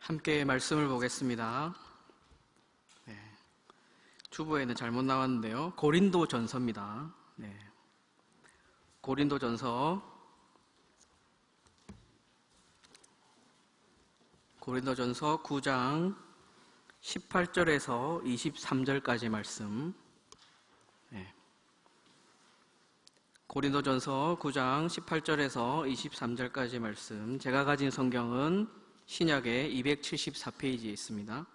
함께 말씀을 보겠습니다. 주보에는 잘못 나왔는데요. 고린도전서입니다. 고린도전서 9장 18절에서 23절까지 말씀. 고린도전서 9장 18절에서 23절까지 말씀. 제가 가진 성경은 신약의 274페이지에 있습니다.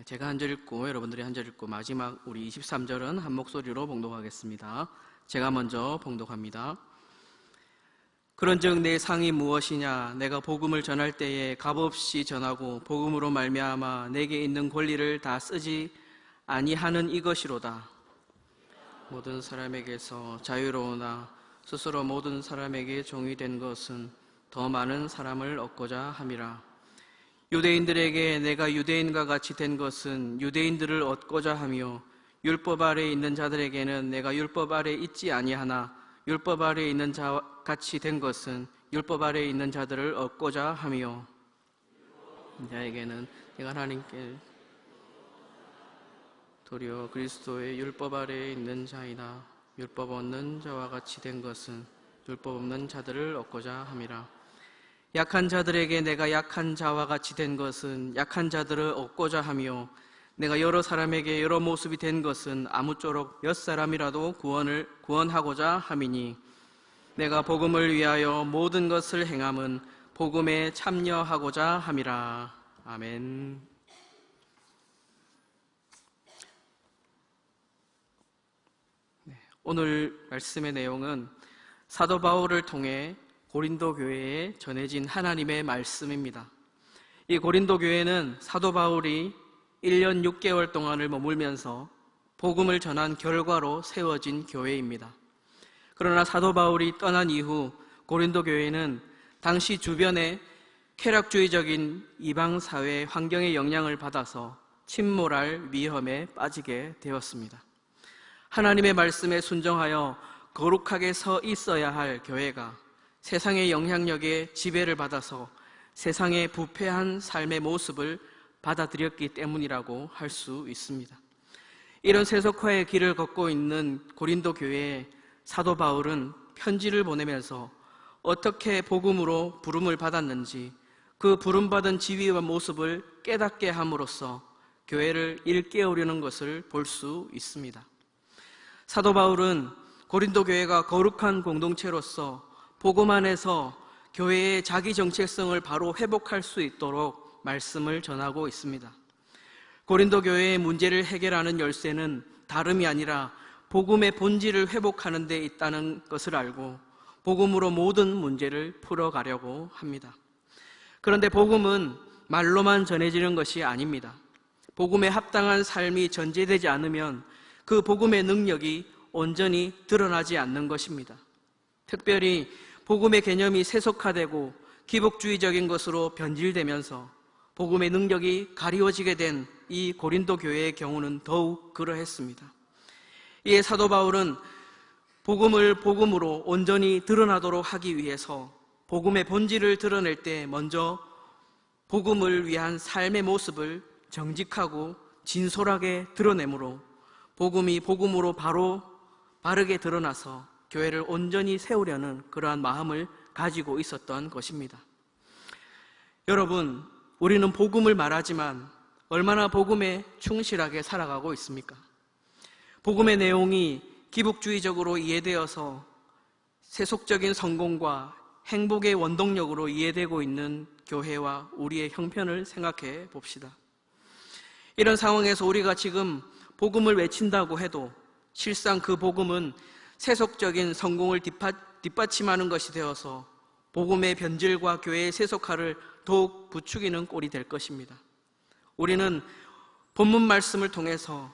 제가 한 절 읽고 여러분들이 한 절 읽고 마지막 우리 23절은 한 목소리로 봉독하겠습니다. 제가 먼저 봉독합니다. 그런즉 내 상이 무엇이냐? 내가 복음을 전할 때에 값없이 전하고 복음으로 말미암아 내게 있는 권리를 다 쓰지 아니하는 이것이로다. 모든 사람에게서 자유로우나 스스로 모든 사람에게 종이 된 것은 더 많은 사람을 얻고자 함이라. 유대인들에게 내가 유대인과 같이 된 것은 유대인들을 얻고자 하며 율법 아래에 있는 자들에게는 내가 율법 아래에 있지 아니하나 율법 아래에 있는 자와 같이 된 것은 율법 아래에 있는 자들을 얻고자 하며 자에게는 내가 하나님께 도리어 그리스도의 율법 아래에 있는 자이나 율법 없는 자와 같이 된 것은 율법 없는 자들을 얻고자 함이라. 약한 자들에게 내가 약한 자와 같이 된 것은 약한 자들을 얻고자 하며 내가 여러 사람에게 여러 모습이 된 것은 아무쪼록 몇 사람이라도 구원하고자 함이니 내가 복음을 위하여 모든 것을 행함은 복음에 참여하고자 함이라. 아멘. 오늘 말씀의 내용은 사도 바울을 통해 고린도 교회에 전해진 하나님의 말씀입니다. 이 고린도 교회는 사도 바울이 1년 6개월 동안을 머물면서 복음을 전한 결과로 세워진 교회입니다. 그러나 사도 바울이 떠난 이후 고린도 교회는 당시 주변의 쾌락주의적인 이방 사회 환경의 영향을 받아서 침몰할 위험에 빠지게 되었습니다. 하나님의 말씀에 순종하여 거룩하게 서 있어야 할 교회가 세상의 영향력에 지배를 받아서 세상의 부패한 삶의 모습을 받아들였기 때문이라고 할 수 있습니다. 이런 세속화의 길을 걷고 있는 고린도 교회에 사도 바울은 편지를 보내면서 어떻게 복음으로 부름을 받았는지 그 부름받은 지위와 모습을 깨닫게 함으로써 교회를 일깨우려는 것을 볼 수 있습니다. 사도 바울은 고린도 교회가 거룩한 공동체로서 복음 안에서 교회의 자기 정체성을 바로 회복할 수 있도록 말씀을 전하고 있습니다. 고린도 교회의 문제를 해결하는 열쇠는 다름이 아니라 복음의 본질을 회복하는 데 있다는 것을 알고 복음으로 모든 문제를 풀어가려고 합니다. 그런데 복음은 말로만 전해지는 것이 아닙니다. 복음에 합당한 삶이 전제되지 않으면 그 복음의 능력이 온전히 드러나지 않는 것입니다. 특별히 복음의 개념이 세속화되고 기복주의적인 것으로 변질되면서 복음의 능력이 가리워지게 된 이 고린도 교회의 경우는 더욱 그러했습니다. 이에 사도 바울은 복음을 복음으로 온전히 드러나도록 하기 위해서 복음의 본질을 드러낼 때 먼저 복음을 위한 삶의 모습을 정직하고 진솔하게 드러내므로 복음이 복음으로 바르게 드러나서 교회를 온전히 세우려는 그러한 마음을 가지고 있었던 것입니다. 여러분, 우리는 복음을 말하지만 얼마나 복음에 충실하게 살아가고 있습니까? 복음의 내용이 기복주의적으로 이해되어서 세속적인 성공과 행복의 원동력으로 이해되고 있는 교회와 우리의 형편을 생각해 봅시다. 이런 상황에서 우리가 지금 복음을 외친다고 해도 실상 그 복음은 세속적인 성공을 뒷받침하는 것이 되어서 복음의 변질과 교회의 세속화를 더욱 부추기는 꼴이 될 것입니다. 우리는 본문 말씀을 통해서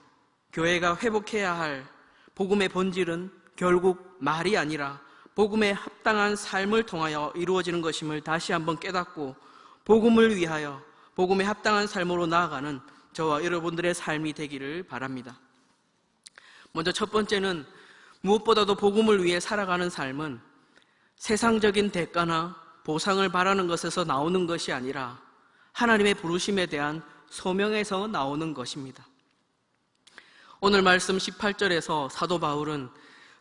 교회가 회복해야 할 복음의 본질은 결국 말이 아니라 복음에 합당한 삶을 통하여 이루어지는 것임을 다시 한번 깨닫고 복음을 위하여 복음에 합당한 삶으로 나아가는 저와 여러분들의 삶이 되기를 바랍니다. 먼저 첫 번째는 무엇보다도 복음을 위해 살아가는 삶은 세상적인 대가나 보상을 바라는 것에서 나오는 것이 아니라 하나님의 부르심에 대한 소명에서 나오는 것입니다. 오늘 말씀 18절에서 사도 바울은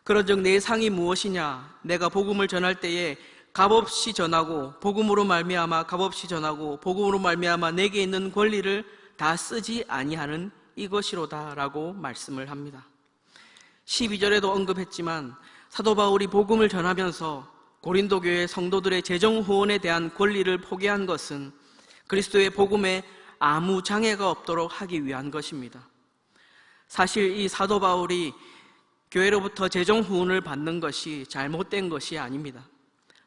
그런즉 내 상이 무엇이냐? 내가 복음을 전할 때에 값없이 전하고 복음으로 말미암아 값없이 전하고 복음으로 말미암아 내게 있는 권리를 다 쓰지 아니하는 이것이로다 라고 말씀을 합니다. 12절에도 언급했지만 사도 바울이 복음을 전하면서 고린도 교회 성도들의 재정 후원에 대한 권리를 포기한 것은 그리스도의 복음에 아무 장애가 없도록 하기 위한 것입니다. 사실 이 사도 바울이 교회로부터 재정 후원을 받는 것이 잘못된 것이 아닙니다.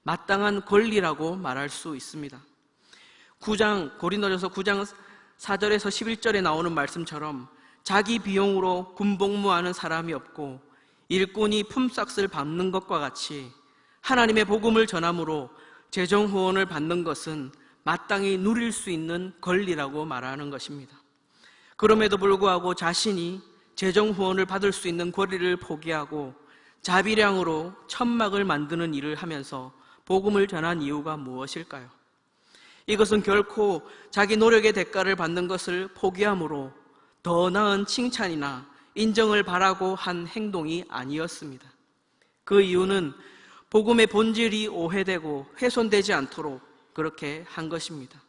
마땅한 권리라고 말할 수 있습니다. 고린도전서 9장 4절에서 11절에 나오는 말씀처럼 자기 비용으로 군복무하는 사람이 없고 일꾼이 품삯을 받는 것과 같이 하나님의 복음을 전함으로 재정 후원을 받는 것은 마땅히 누릴 수 있는 권리라고 말하는 것입니다. 그럼에도 불구하고 자신이 재정 후원을 받을 수 있는 권리를 포기하고 자비량으로 천막을 만드는 일을 하면서 복음을 전한 이유가 무엇일까요? 이것은 결코 자기 노력의 대가를 받는 것을 포기함으로 더 나은 칭찬이나 인정을 바라고 한 행동이 아니었습니다. 그 이유는 복음의 본질이 오해되고 훼손되지 않도록 그렇게 한 것입니다.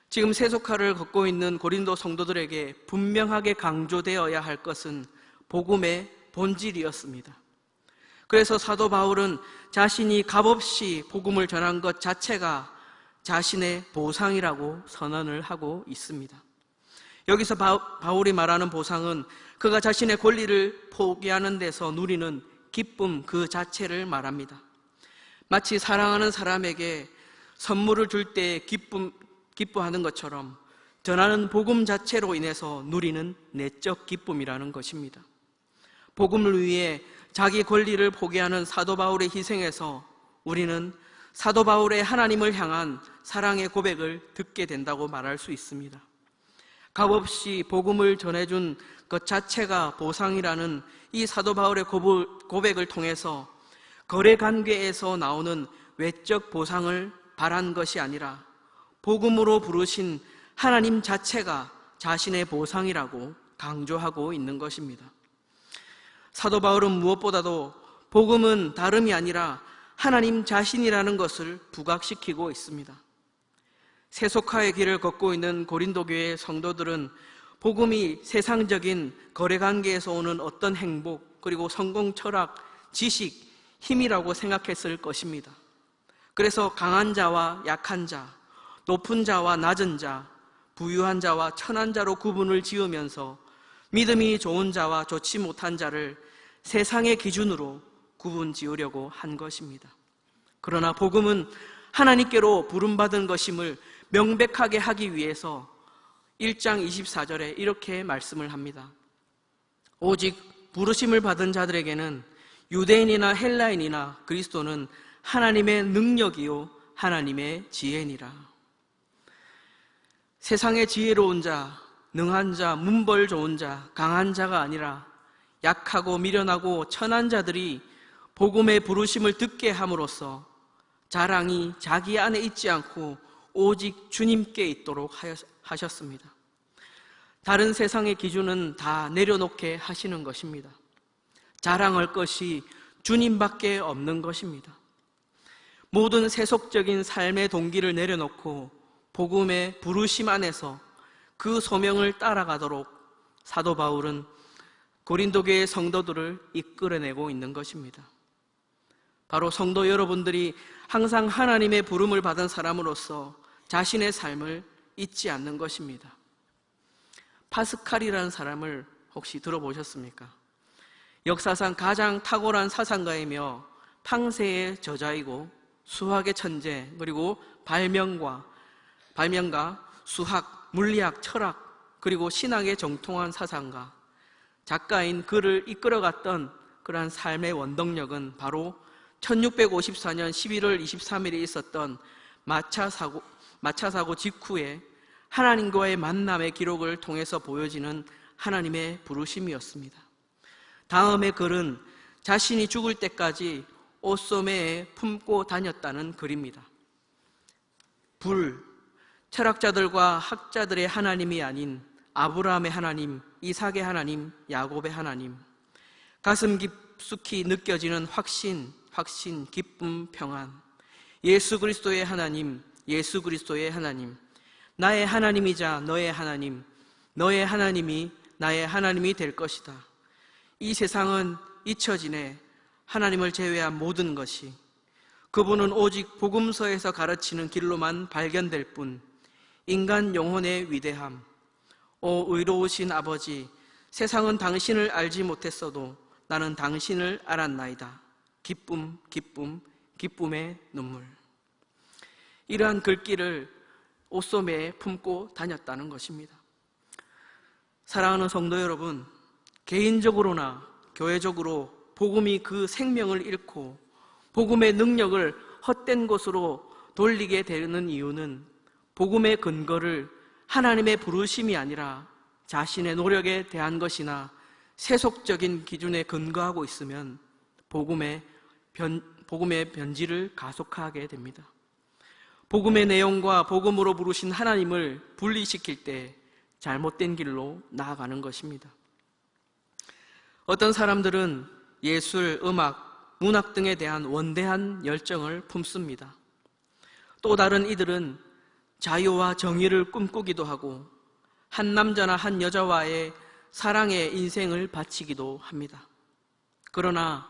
지금 세속화를 걷고 있는 고린도 성도들에게 분명하게 강조되어야 할 것은 복음의 본질이었습니다. 그래서 사도 바울은 자신이 값없이 복음을 전한 것 자체가 자신의 보상이라고 선언을 하고 있습니다. 여기서 바울이 말하는 보상은 그가 자신의 권리를 포기하는 데서 누리는 기쁨 그 자체를 말합니다. 마치 사랑하는 사람에게 선물을 줄 때 기뻐하는 것처럼 전하는 복음 자체로 인해서 누리는 내적 기쁨이라는 것입니다. 복음을 위해 자기 권리를 포기하는 사도 바울의 희생에서 우리는 사도 바울의 하나님을 향한 사랑의 고백을 듣게 된다고 말할 수 있습니다. 값없이 복음을 전해준 것 자체가 보상이라는 이 사도 바울의 고백을 통해서 거래 관계에서 나오는 외적 보상을 바란 것이 아니라 복음으로 부르신 하나님 자체가 자신의 보상이라고 강조하고 있는 것입니다. 사도 바울은 무엇보다도 복음은 다름이 아니라 하나님 자신이라는 것을 부각시키고 있습니다. 세속화의 길을 걷고 있는 고린도 교회의 성도들은 복음이 세상적인 거래관계에서 오는 어떤 행복, 그리고 성공 철학, 지식, 힘이라고 생각했을 것입니다. 그래서 강한 자와 약한 자, 높은 자와 낮은 자, 부유한 자와 천한 자로 구분을 지으면서 믿음이 좋은 자와 좋지 못한 자를 세상의 기준으로 구분 지으려고 한 것입니다. 그러나 복음은 하나님께로 부름받은 것임을 명백하게 하기 위해서 1장 24절에 이렇게 말씀을 합니다. 오직 부르심을 받은 자들에게는 유대인이나 헬라인이나 그리스도는 하나님의 능력이요 하나님의 지혜니라. 세상의 지혜로운 자, 능한 자, 문벌 좋은 자, 강한 자가 아니라 약하고 미련하고 천한 자들이 복음의 부르심을 듣게 함으로써 자랑이 자기 안에 있지 않고 오직 주님께 있도록 하셨습니다. 다른 세상의 기준은 다 내려놓게 하시는 것입니다. 자랑할 것이 주님밖에 없는 것입니다. 모든 세속적인 삶의 동기를 내려놓고 복음의 부르심 안에서 그 소명을 따라가도록 사도 바울은 고린도 교회 성도들을 이끌어내고 있는 것입니다. 바로 성도 여러분들이 항상 하나님의 부름을 받은 사람으로서 자신의 삶을 잊지 않는 것입니다. 파스칼이라는 사람을 혹시 들어보셨습니까? 역사상 가장 탁월한 사상가이며 팡세의 저자이고 수학의 천재, 그리고 발명가, 수학, 물리학, 철학, 그리고 신학에 정통한 사상가, 작가인 그를 이끌어갔던 그러한 삶의 원동력은 바로 1654년 11월 23일에 있었던 마차 사고 직후에 하나님과의 만남의 기록을 통해서 보여지는 하나님의 부르심이었습니다. 다음에 그는 자신이 죽을 때까지 옷소매에 품고 다녔다는 글입니다. 불, 철학자들과 학자들의 하나님이 아닌 아브라함의 하나님, 이삭의 하나님, 야곱의 하나님, 가슴 깊숙이 느껴지는 확신, 기쁨, 평안, 예수 그리스도의 하나님, 예수 그리스도의 하나님, 나의 하나님이자 너의 하나님, 너의 하나님이 나의 하나님이 될 것이다. 이 세상은 잊혀지네. 하나님을 제외한 모든 것이, 그분은 오직 복음서에서 가르치는 길로만 발견될 뿐, 인간 영혼의 위대함, 오 의로우신 아버지, 세상은 당신을 알지 못했어도 나는 당신을 알았나이다. 기쁨, 기쁨, 기쁨의 눈물. 이러한 글귀를 옷소매에 품고 다녔다는 것입니다. 사랑하는 성도 여러분, 개인적으로나 교회적으로 복음이 그 생명을 잃고 복음의 능력을 헛된 곳으로 돌리게 되는 이유는 복음의 근거를 하나님의 부르심이 아니라 자신의 노력에 대한 것이나 세속적인 기준에 근거하고 있으면 복음의 변질을 가속화하게 됩니다. 복음의 내용과 복음으로 부르신 하나님을 분리시킬 때 잘못된 길로 나아가는 것입니다. 어떤 사람들은 예술, 음악, 문학 등에 대한 원대한 열정을 품습니다. 또 다른 이들은 자유와 정의를 꿈꾸기도 하고 한 남자나 한 여자와의 사랑에 인생을 바치기도 합니다. 그러나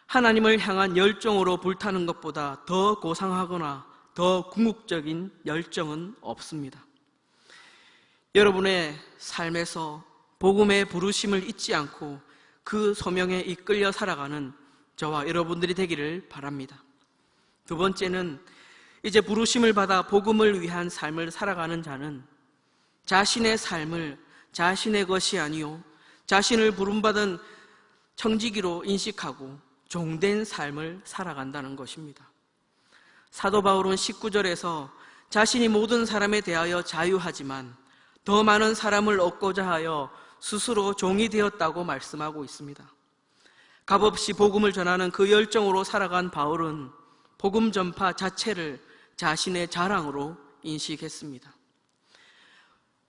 하나님을 향한 열정으로 불타는 것보다 더 고상하거나 더 궁극적인 열정은 없습니다. 여러분의 삶에서 복음의 부르심을 잊지 않고 그 소명에 이끌려 살아가는 저와 여러분들이 되기를 바랍니다. 두 번째는, 이제 부르심을 받아 복음을 위한 삶을 살아가는 자는 자신의 삶을 자신의 것이 아니요 자신을 부름받은 청지기로 인식하고 종된 삶을 살아간다는 것입니다. 사도 바울은 19절에서 자신이 모든 사람에 대하여 자유하지만 더 많은 사람을 얻고자 하여 스스로 종이 되었다고 말씀하고 있습니다. 값없이 복음을 전하는 그 열정으로 살아간 바울은 복음 전파 자체를 자신의 자랑으로 인식했습니다.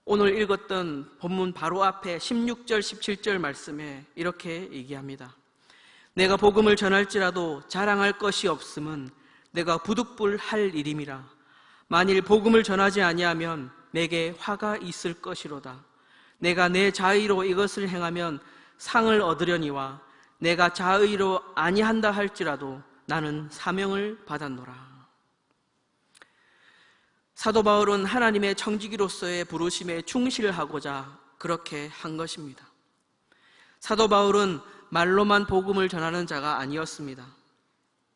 오늘 읽었던 본문 바로 앞에 16절, 17절 말씀에 이렇게 얘기합니다. 내가 복음을 전할지라도 자랑할 것이 없음은 내가 부득불할 일임이라. 만일 복음을 전하지 아니하면 내게 화가 있을 것이로다. 내가 내 자의로 이것을 행하면 상을 얻으려니와 내가 자의로 아니한다 할지라도 나는 사명을 받았노라. 사도 바울은 하나님의 청지기로서의 부르심에 충실하고자 그렇게 한 것입니다. 사도 바울은 말로만 복음을 전하는 자가 아니었습니다.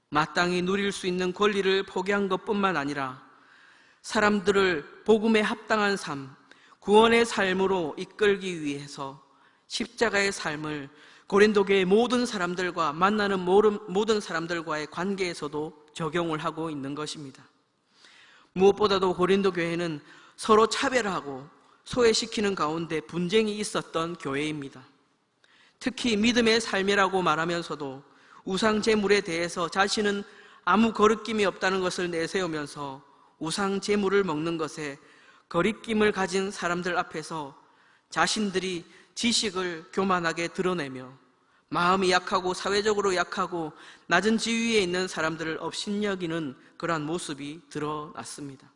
마땅히 누릴 수 있는 권리를 포기한 것뿐만 아니라 사람들을 복음에 합당한 삶, 구원의 삶으로 이끌기 위해서 십자가의 삶을 고린도 교회 모든 사람들과 만나는 모든 사람들과의 관계에서도 적용을 하고 있는 것입니다. 무엇보다도 고린도 교회는 서로 차별하고 소외시키는 가운데 분쟁이 있었던 교회입니다. 특히 믿음의 삶이라고 말하면서도 우상 제물에 대해서 자신은 아무 거리낌이 없다는 것을 내세우면서 우상 제물을 먹는 것에 거리낌을 가진 사람들 앞에서 자신들이 지식을 교만하게 드러내며 마음이 약하고 사회적으로 약하고 낮은 지위에 있는 사람들을 업신여기는 그러한 모습이 드러났습니다.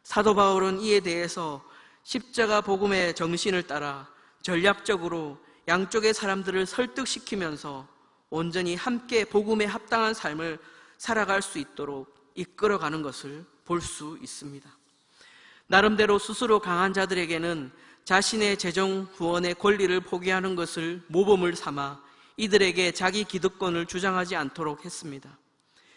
사도 바울은 이에 대해서 십자가 복음의 정신을 따라 전략적으로 양쪽의 사람들을 설득시키면서 온전히 함께 복음에 합당한 삶을 살아갈 수 있도록 이끌어가는 것을 볼 수 있습니다. 나름대로 스스로 강한 자들에게는 자신의 재정 후원의 권리를 포기하는 것을 모범을 삼아 이들에게 자기 기득권을 주장하지 않도록 했습니다.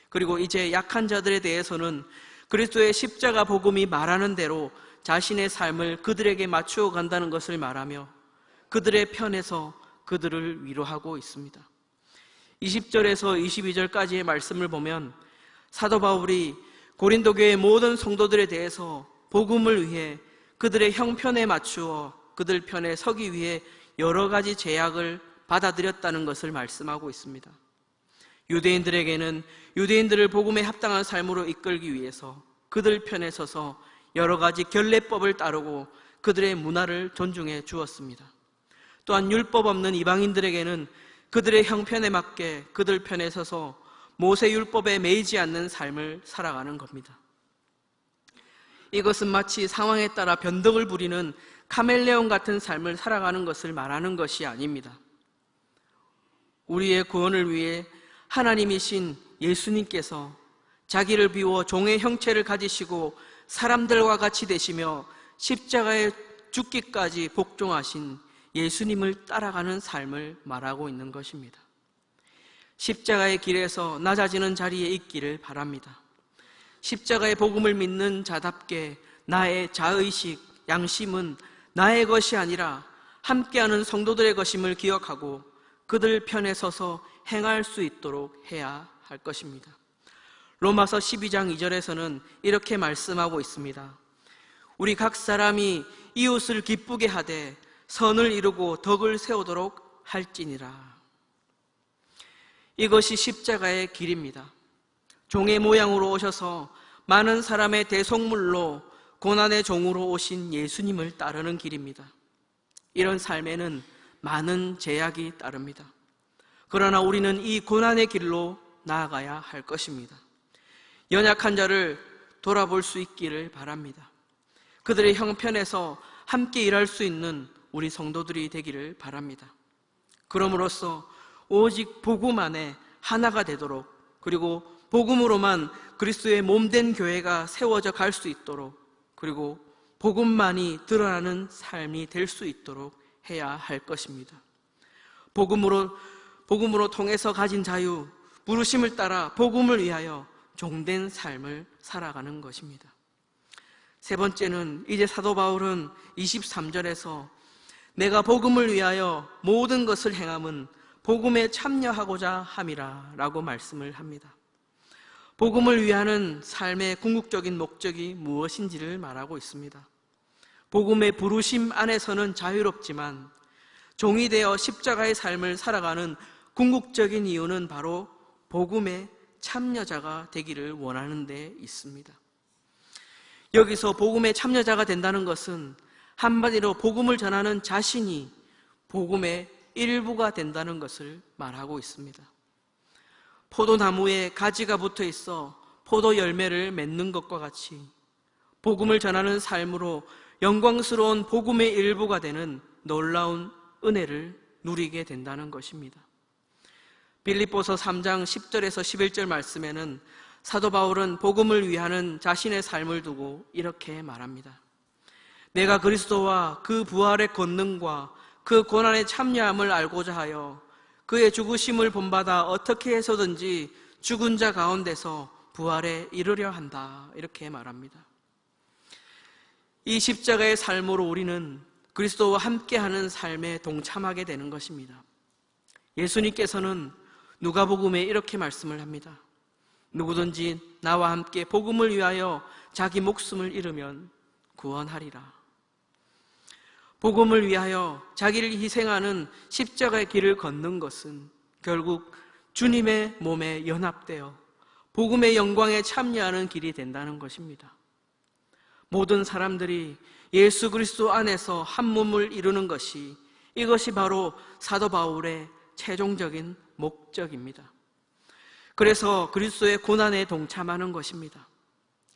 그리고 이제 약한 자들에 대해서는 그리스도의 십자가 복음이 말하는 대로 자신의 삶을 그들에게 맞추어 간다는 것을 말하며 그들의 편에서 그들을 위로하고 있습니다. 20절에서 22절까지의 말씀을 보면 사도 바울이 고린도 교회 모든 성도들에 대해서 복음을 위해 그들의 형편에 맞추어 그들 편에 서기 위해 여러 가지 제약을 받아들였다는 것을 말씀하고 있습니다. 유대인들에게는 유대인들을 복음에 합당한 삶으로 이끌기 위해서 그들 편에 서서 여러 가지 결례법을 따르고 그들의 문화를 존중해 주었습니다. 또한 율법 없는 이방인들에게는 그들의 형편에 맞게 그들 편에 서서 모세 율법에 매이지 않는 삶을 살아가는 겁니다. 이것은 마치 상황에 따라 변덕을 부리는 카멜레온 같은 삶을 살아가는 것을 말하는 것이 아닙니다. 우리의 구원을 위해 하나님이신 예수님께서 자기를 비워 종의 형체를 가지시고 사람들과 같이 되시며 십자가에 죽기까지 복종하신 예수님을 따라가는 삶을 말하고 있는 것입니다. 십자가의 길에서 낮아지는 자리에 있기를 바랍니다. 십자가의 복음을 믿는 자답게 나의 자의식, 양심은 나의 것이 아니라 함께하는 성도들의 것임을 기억하고 그들 편에 서서 행할 수 있도록 해야 할 것입니다. 로마서 12장 2절에서는 이렇게 말씀하고 있습니다. 우리 각 사람이 이웃을 기쁘게 하되 선을 이루고 덕을 세우도록 할지니라. 이것이 십자가의 길입니다. 종의 모양으로 오셔서 많은 사람의 대속물로 고난의 종으로 오신 예수님을 따르는 길입니다. 이런 삶에는 많은 제약이 따릅니다. 그러나 우리는 이 고난의 길로 나아가야 할 것입니다. 연약한 자를 돌아볼 수 있기를 바랍니다. 그들의 형편에서 함께 일할 수 있는 우리 성도들이 되기를 바랍니다. 그럼으로써 오직 복음 안에 하나가 되도록, 그리고 복음으로만 그리스도의 몸된 교회가 세워져 갈 수 있도록, 그리고 복음만이 드러나는 삶이 될 수 있도록 해야 할 것입니다. 복음으로 통해서 가진 자유, 부르심을 따라 복음을 위하여 종된 삶을 살아가는 것입니다. 세 번째는 이제 사도 바울은 23절에서 내가 복음을 위하여 모든 것을 행함은 복음에 참여하고자 함이라 라고 말씀을 합니다. 복음을 위하는 삶의 궁극적인 목적이 무엇인지를 말하고 있습니다. 복음의 부르심 안에서는 자유롭지만 종이 되어 십자가의 삶을 살아가는 궁극적인 이유는 바로 복음의 참여자가 되기를 원하는 데 있습니다. 여기서 복음의 참여자가 된다는 것은 한마디로 복음을 전하는 자신이 복음의 일부가 된다는 것을 말하고 있습니다. 포도나무에 가지가 붙어 있어 포도 열매를 맺는 것과 같이 복음을 전하는 삶으로 영광스러운 복음의 일부가 되는 놀라운 은혜를 누리게 된다는 것입니다. 빌립보서 3장 10절에서 11절 말씀에는 사도 바울은 복음을 위하는 자신의 삶을 두고 이렇게 말합니다. 내가 그리스도와 그 부활의 권능과 그 고난에 참여함을 알고자 하여 그의 죽으심을 본받아 어떻게 해서든지 죽은 자 가운데서 부활에 이르려 한다, 이렇게 말합니다. 이 십자가의 삶으로 우리는 그리스도와 함께하는 삶에 동참하게 되는 것입니다. 예수님께서는 누가복음에 이렇게 말씀을 합니다. 누구든지 나와 함께 복음을 위하여 자기 목숨을 잃으면 구원하리라. 복음을 위하여 자기를 희생하는 십자가의 길을 걷는 것은 결국 주님의 몸에 연합되어 복음의 영광에 참여하는 길이 된다는 것입니다. 모든 사람들이 예수 그리스도 안에서 한 몸을 이루는 것이, 이것이 바로 사도 바울의 최종적인 목적입니다. 그래서 그리스도의 고난에 동참하는 것입니다.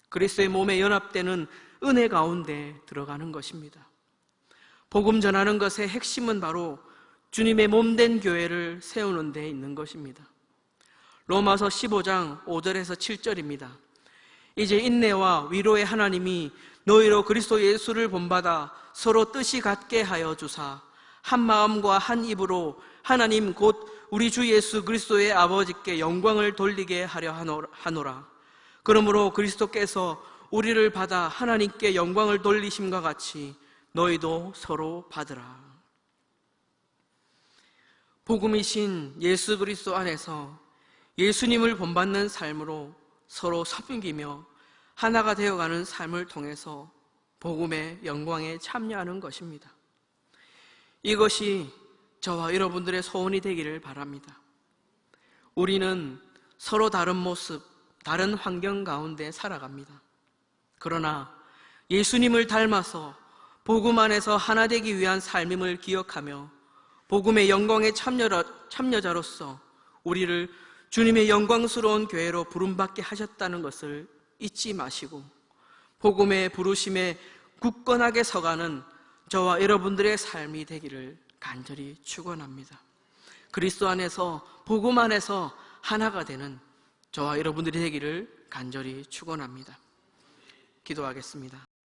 그리스도의 몸에 연합되는 은혜 가운데 들어가는 것입니다. 복음 전하는 것의 핵심은 바로 주님의 몸된 교회를 세우는 데 있는 것입니다. 로마서 15장 5절에서 7절입니다. 이제 인내와 위로의 하나님이 너희로 그리스도 예수를 본받아 서로 뜻이 같게 하여 주사 한 마음과 한 입으로 하나님 곧 우리 주 예수 그리스도의 아버지께 영광을 돌리게 하려 하노라. 그러므로 그리스도께서 우리를 받아 하나님께 영광을 돌리심과 같이 너희도 서로 받으라. 복음이신 예수 그리스도 안에서 예수님을 본받는 삶으로 서로 섬기며 하나가 되어가는 삶을 통해서 복음의 영광에 참여하는 것입니다. 이것이 저와 여러분들의 소원이 되기를 바랍니다. 우리는 서로 다른 모습, 다른 환경 가운데 살아갑니다. 그러나 예수님을 닮아서 복음 안에서 하나 되기 위한 삶임을 기억하며 복음의 영광의 참여자로서 우리를 주님의 영광스러운 교회로 부름받게 하셨다는 것을 잊지 마시고 복음의 부르심에 굳건하게 서가는 저와 여러분들의 삶이 되기를 간절히 축원합니다. 그리스도 안에서 복음 안에서 하나가 되는 저와 여러분들이 되기를 간절히 축원합니다. 기도하겠습니다.